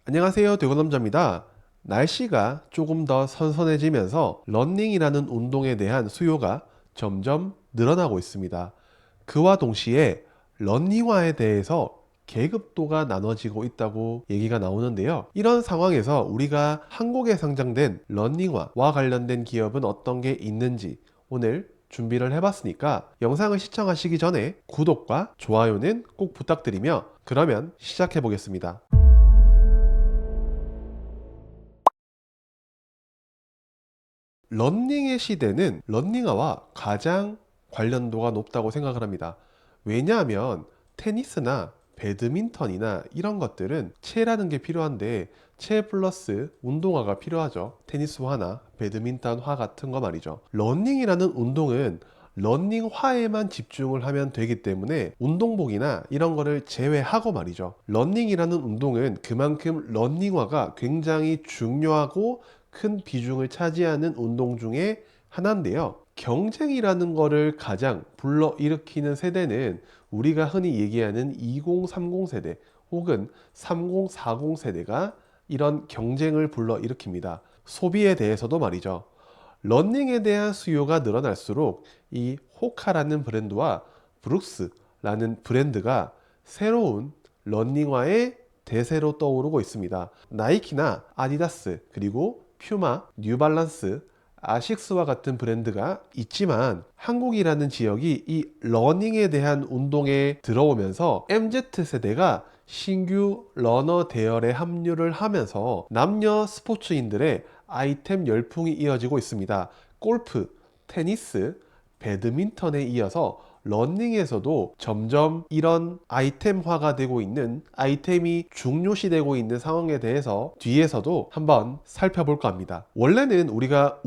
안녕하세요, 대구남자입니다. 날씨가 조금 더 선선해지면서 러닝이라는 운동에 대한 수요가 점점 늘어나고 있습니다. 그와 동시에 러닝화에 대해서 계급도가 나눠지고 있다고 얘기가 나오는데요. 이런 상황에서 우리가 한국에 상장된 러닝화와 관련된 기업은 어떤 게 있는지 오늘 준비를 해봤으니까 영상을 시청하시기 전에 구독과 좋아요는 꼭 부탁드리며 그러면 시작해 보겠습니다. 런닝의 시대는 러닝화와 가장 관련도가 높다고 생각을 합니다. 왜냐하면 테니스나 배드민턴이나 이런 것들은 채라는 게 필요한데 채 플러스 운동화가 필요하죠. 테니스화나 배드민턴화 같은 거 말이죠. 러닝이라는 운동은 러닝화에만 집중을 하면 되기 때문에 운동복이나 이런 거를 제외하고 말이죠. 러닝이라는 운동은 그만큼 러닝화가 굉장히 중요하고 큰 비중을 차지하는 운동 중에 하나인데요. 경쟁이라는 거를 가장 불러일으키는 세대는 우리가 흔히 얘기하는 2030 세대 혹은 3040 세대가 이런 경쟁을 불러일으킵니다. 소비에 대해서도 말이죠. 러닝에 대한 수요가 늘어날수록 이 호카라는 브랜드와 브룩스라는 브랜드가 새로운 러닝화의 대세로 떠오르고 있습니다. 나이키나 아디다스 그리고 퓨마, 뉴발란스, 아식스와 같은 브랜드가 있지만 한국이라는 지역이 이 러닝에 대한 운동에 들어오면서 MZ세대가 신규 러너 대열에 합류를 하면서 남녀 스포츠인들의 아이템 열풍이 이어지고 있습니다. 골프, 테니스, 배드민턴에 이어서 러닝에서도 점점 이런 아이템화가 되고 있는 아이템이 중요시되고 있는 상황에 대해서 뒤에서도 한번 살펴볼까 합니다. 원래는 우리가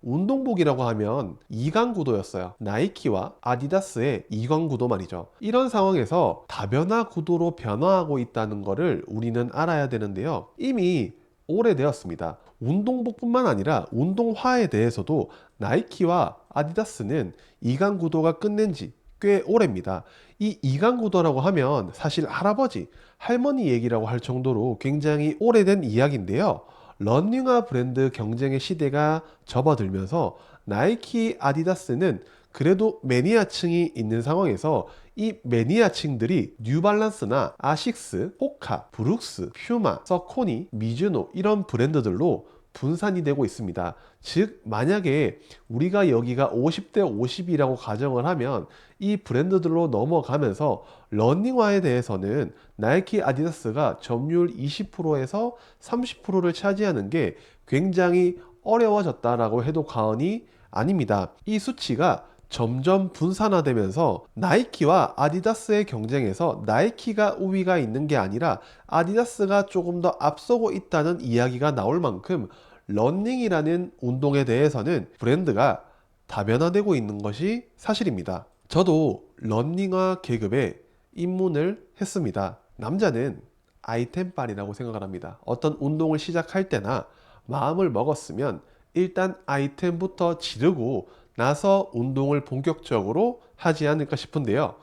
운동복이라고 하면 이강 구도였어요. 나이키와 아디다스의 이강 구도 말이죠. 이런 상황에서 다변화 구도로 변화하고 있다는 것을 우리는 알아야 되는데요. 이미 오래되었습니다. 운동복뿐만 아니라 운동화에 대해서도 나이키와 아디다스는 이강 구도가 끝낸 지 꽤 오래입니다. 이 이강 구도라고 하면 사실 할아버지, 할머니 얘기라고 할 정도로 굉장히 오래된 이야기인데요. 러닝화 브랜드 경쟁의 시대가 접어들면서 나이키, 아디다스는 그래도 매니아층이 있는 상황에서 이 매니아층들이 뉴발란스나 아식스, 호카, 브룩스, 퓨마, 서코니, 미즈노 이런 브랜드들로 분산이 되고 있습니다. 즉 만약에 우리가 여기가 50대 50이라고 가정을 하면 이 브랜드들로 넘어가면서 러닝화에 대해서는 나이키, 아디다스가 점유율 20%에서 30%를 차지하는 게 굉장히 어려워졌다라고 해도 과언이 아닙니다. 이 수치가 점점 분산화되면서 나이키와 아디다스의 경쟁에서 나이키가 우위가 있는 게 아니라 아디다스가 조금 더 앞서고 있다는 이야기가 나올 만큼 러닝이라는 운동에 대해서는 브랜드가 다변화되고 있는 것이 사실입니다. 저도 러닝화 계급에 입문을 했습니다. 남자는 아이템빨이라고 생각을 합니다. 어떤 운동을 시작할 때나 마음을 먹었으면 일단 아이템부터 지르고 나서 운동을 본격적으로 하지 않을까 싶은데요.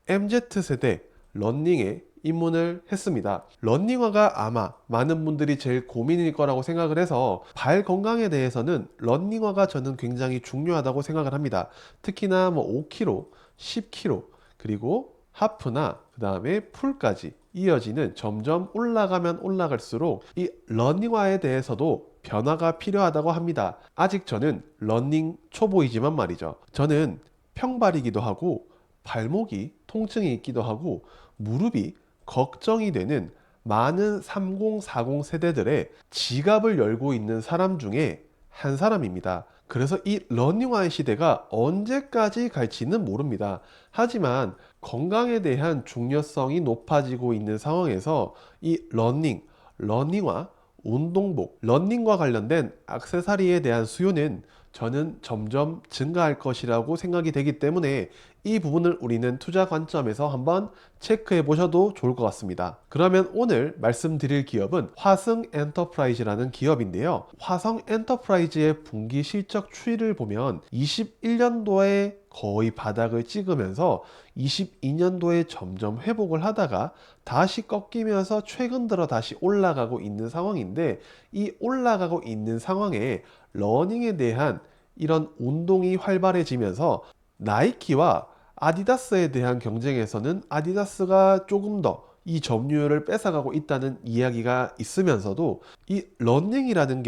MZ세대 러닝에 입문을 했습니다. 러닝화가 아마 많은 분들이 제일 고민일 거라고 생각을 해서 발 건강에 대해서는 러닝화가 저는 굉장히 중요하다고 생각을 합니다. 특히나 뭐 5km, 10km 그리고 하프나 그 다음에 풀까지 이어지는 점점 올라가면 올라갈수록 이 러닝화에 대해서도 변화가 필요하다고 합니다. 아직 저는 러닝 초보이지만 말이죠. 저는 평발이기도 하고 발목이 통증이 있기도 하고 무릎이 걱정이 되는 많은 30, 40 세대들의 지갑을 열고 있는 사람 중에 한 사람입니다. 그래서 이 러닝화의 시대가 언제까지 갈지는 모릅니다. 하지만 건강에 대한 중요성이 높아지고 있는 상황에서 이 러닝화, 운동복, 러닝과 관련된 액세서리에 대한 수요는 저는 점점 증가할 것이라고 생각이 되기 때문에 이 부분을 우리는 투자 관점에서 한번 체크해 보셔도 좋을 것 같습니다. 그러면 오늘 말씀드릴 기업은 화성 엔터프라이즈라는 기업인데요. 화성 엔터프라이즈의 분기 실적 추이를 보면 21년도에 거의 바닥을 찍으면서 22년도에 점점 회복을 하다가 다시 꺾이면서 최근 들어 다시 올라가고 있는 상황인데, 이 올라가고 있는 상황에 러닝에 대한 이런 운동이 활발해지면서 나이키와 아디다스에 대한 경쟁에서는 아디다스가 조금 더 이 점유율을 뺏어가고 있다는 이야기가 있으면서도, 이 러닝이라는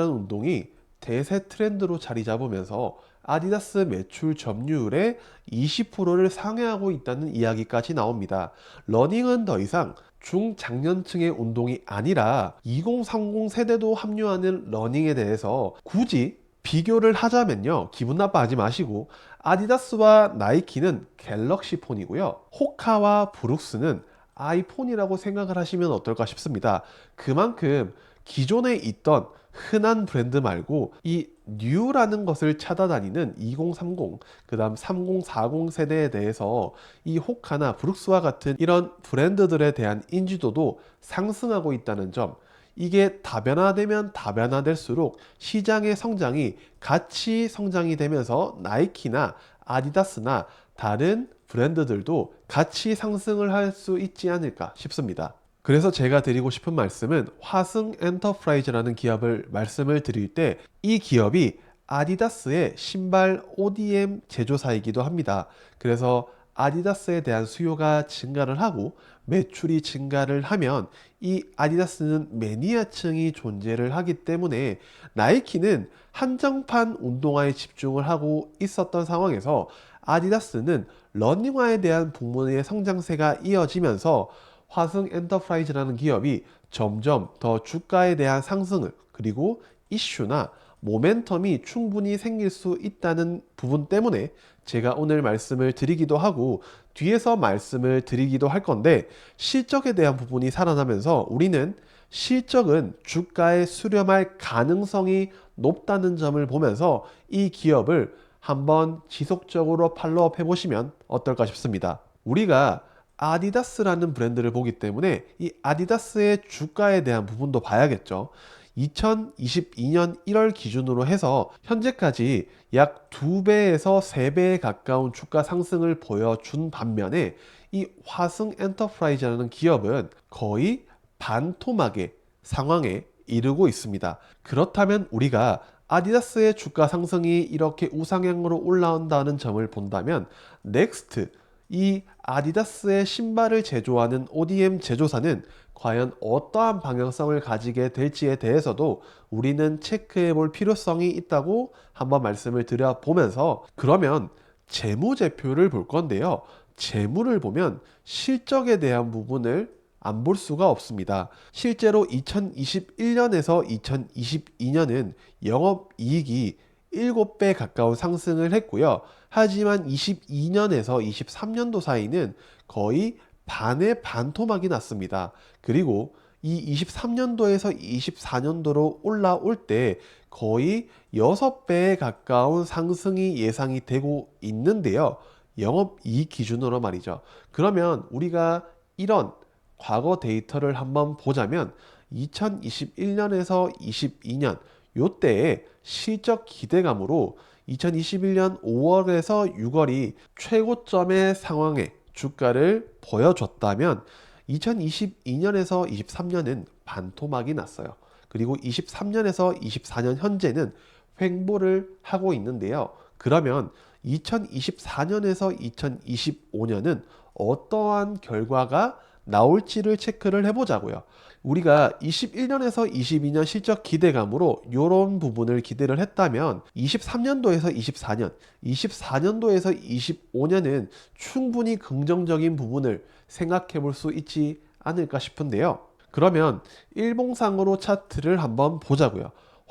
운동이 대세 트렌드로 자리 잡으면서 아디다스 매출 점유율의 20%를 상회하고 있다는 이야기까지 나옵니다. 러닝은 더 이상 중장년층의 운동이 아니라 2030 세대도 합류하는 러닝에 대해서 굳이 비교를 하자면요, 기분 나빠하지 마시고 아디다스와 나이키는 갤럭시 폰이고요, 호카와 브룩스는 아이폰이라고 생각을 하시면 어떨까 싶습니다. 그만큼 기존에 있던 흔한 브랜드 말고 이 뉴라는 것을 찾아다니는 2030, 그 다음 3040 세대에 대해서 이 호카나 브룩스와 같은 이런 브랜드들에 대한 인지도도 상승하고 있다는 점, 이게 다변화되면 다변화될수록 시장의 성장이 같이 성장이 되면서 나이키나 아디다스나 다른 브랜드들도 같이 상승을 할 수 있지 않을까 싶습니다. 그래서 제가 드리고 싶은 말씀은 화승 엔터프라이즈라는 기업을 말씀을 드릴 때 이 기업이 아디다스의 신발 ODM 제조사이기도 합니다. 그래서 아디다스에 대한 수요가 증가를 하고 매출이 증가를 하면 이 아디다스는 매니아층이 존재를 하기 때문에 나이키는 한정판 운동화에 집중을 하고 있었던 상황에서 아디다스는 러닝화에 대한 부문의 성장세가 이어지면서 화승 엔터프라이즈라는 기업이 점점 더 주가에 대한 상승을, 그리고 이슈나 모멘텀이 충분히 생길 수 있다는 부분 때문에 제가 오늘 말씀을 드리기도 하고 뒤에서 말씀을 드리기도 할 건데, 실적에 대한 부분이 살아나면서 우리는 실적은 주가에 수렴할 가능성이 높다는 점을 보면서 이 기업을 한번 지속적으로 팔로우업 해보시면 어떨까 싶습니다. 우리가 아디다스라는 브랜드를 보기 때문에 이 아디다스의 주가에 대한 부분도 봐야겠죠. 2022년 1월 기준으로 해서 현재까지 약 2배에서 3배에 가까운 주가 상승을 보여준 반면에 이 화승 엔터프라이즈라는 기업은 거의 반토막의 상황에 이르고 있습니다. 그렇다면 우리가 아디다스의 주가 상승이 이렇게 우상향으로 올라온다는 점을 본다면, 넥스트 이 아디다스의 신발을 제조하는 ODM 제조사는 과연 어떠한 방향성을 가지게 될지에 대해서도 우리는 체크해 볼 필요성이 있다고 한번 말씀을 드려보면서, 그러면 재무제표를 볼 건데요. 재무를 보면 실적에 대한 부분을 안 볼 수가 없습니다. 실제로 2021년에서 2022년은 영업이익이 7배 가까운 상승을 했고요. 하지만 22년에서 23년도 사이는 거의 반의 반토막이 났습니다. 그리고 이 23년도에서 24년도로 올라올 때 거의 6배에 가까운 상승이 예상이 되고 있는데요. 영업이익 기준으로 말이죠. 그러면 우리가 이런 과거 데이터를 한번 보자면 2021년에서 22년 요때의 실적 기대감으로 2021년 5월에서 6월이 최고점의 상황의 주가를 보여줬다면 2022년에서 23년은 반토막이 났어요. 그리고 23년에서 24년 현재는 횡보를 하고 있는데요. 그러면 2024년에서 2025년은 어떠한 결과가 나올지를 체크를 해보자고요. 우리가 21년에서 22년 실적 기대감으로 이런 부분을 기대를 했다면 23년도에서 24년, 24년도에서 25년은 충분히 긍정적인 부분을 생각해 볼 수 있지 않을까 싶은데요. 그러면 일봉상으로 차트를 한번 보자고요.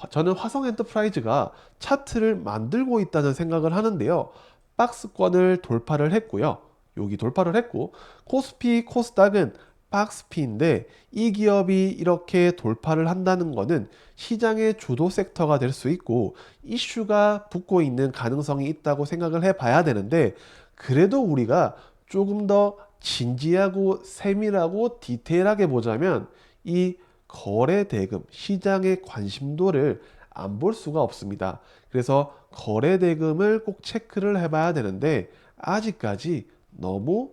저는 화성 엔터프라이즈가 차트를 만들고 있다는 생각을 하는데요. 박스권을 돌파를 했고요. 여기 돌파를 했고, 코스피 코스닥은 박스피인데 이 기업이 이렇게 돌파를 한다는 것은 시장의 주도 섹터가 될 수 있고 이슈가 붙고 있는 가능성이 있다고 생각을 해봐야 되는데 그래도 우리가 조금 더 진지하고 세밀하고 디테일하게 보자면 이 거래 대금, 시장의 관심도를 안 볼 수가 없습니다. 그래서 거래 대금을 꼭 체크를 해봐야 되는데 아직까지 너무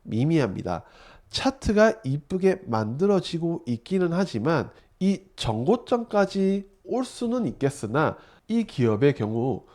미미합니다. 차트가 이쁘게 만들어지고 있기는 하지만 이 정고점까지 올 수는 있겠으나 이 기업의 경우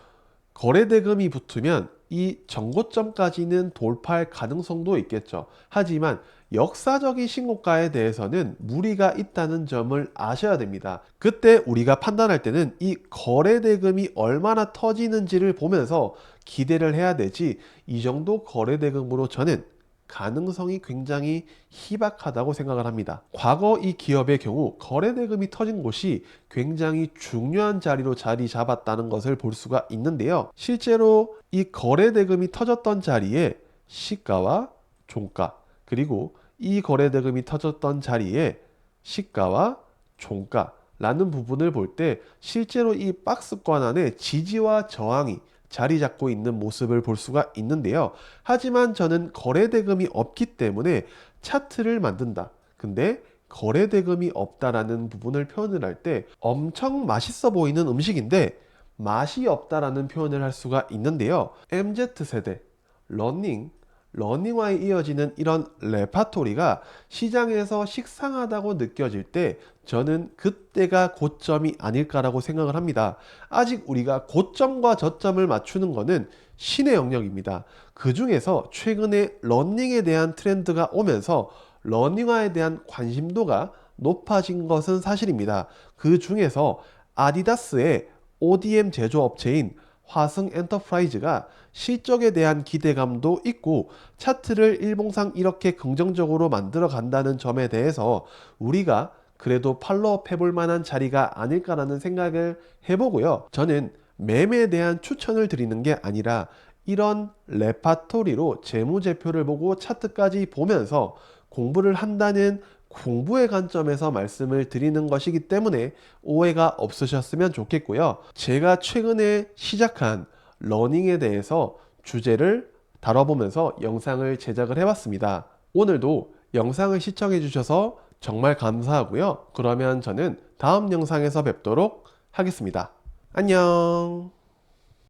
거래 대금이 붙으면 이 정고점까지는 돌파할 가능성도 있겠죠. 하지만 역사적인 신고가에 대해서는 무리가 있다는 점을 아셔야 됩니다. 그때 우리가 판단할 때는 이 거래 대금이 얼마나 터지는지를 보면서 기대를 해야 되지, 이 정도 거래 대금으로 저는 가능성이 굉장히 희박하다고 생각을 합니다. 과거 이 기업의 경우 거래 대금이 터진 곳이 굉장히 중요한 자리로 자리 잡았다는 것을 볼 수가 있는데요. 실제로 이 거래 대금이 터졌던 자리에 시가와 종가, 그리고 이 거래 대금이 터졌던 자리에 시가와 종가라는 부분을 볼 때 실제로 이 박스권 안에 지지와 저항이 자리 잡고 있는 모습을 볼 수가 있는데요. 하지만 저는 거래 대금이 없기 때문에 차트를 만든다. 근데 거래 대금이 없다라는 부분을 표현을 할 때 엄청 맛있어 보이는 음식인데 맛이 없다라는 표현을 할 수가 있는데요. MZ세대, 러닝화에 이어지는 이런 레파토리가 시장에서 식상하다고 느껴질 때 저는 그때가 고점이 아닐까라고 생각을 합니다. 아직 우리가 고점과 저점을 맞추는 것은 신의 영역입니다. 그 중에서 최근에 러닝에 대한 트렌드가 오면서 러닝화에 대한 관심도가 높아진 것은 사실입니다. 그 중에서 아디다스의 ODM 제조업체인 화승 엔터프라이즈가 실적에 대한 기대감도 있고 차트를 일봉상 이렇게 긍정적으로 만들어 간다는 점에 대해서 우리가 그래도 팔로업 해볼 만한 자리가 아닐까라는 생각을 해보고요. 저는 매매에 대한 추천을 드리는 게 아니라 이런 레파토리로 재무제표를 보고 차트까지 보면서 공부를 한다는 공부의 관점에서 말씀을 드리는 것이기 때문에 오해가 없으셨으면 좋겠고요. 제가 최근에 시작한 러닝에 대해서 주제를 다뤄보면서 영상을 제작을 해봤습니다. 오늘도 영상을 시청해 주셔서 정말 감사하고요. 그러면 저는 다음 영상에서 뵙도록 하겠습니다. 안녕.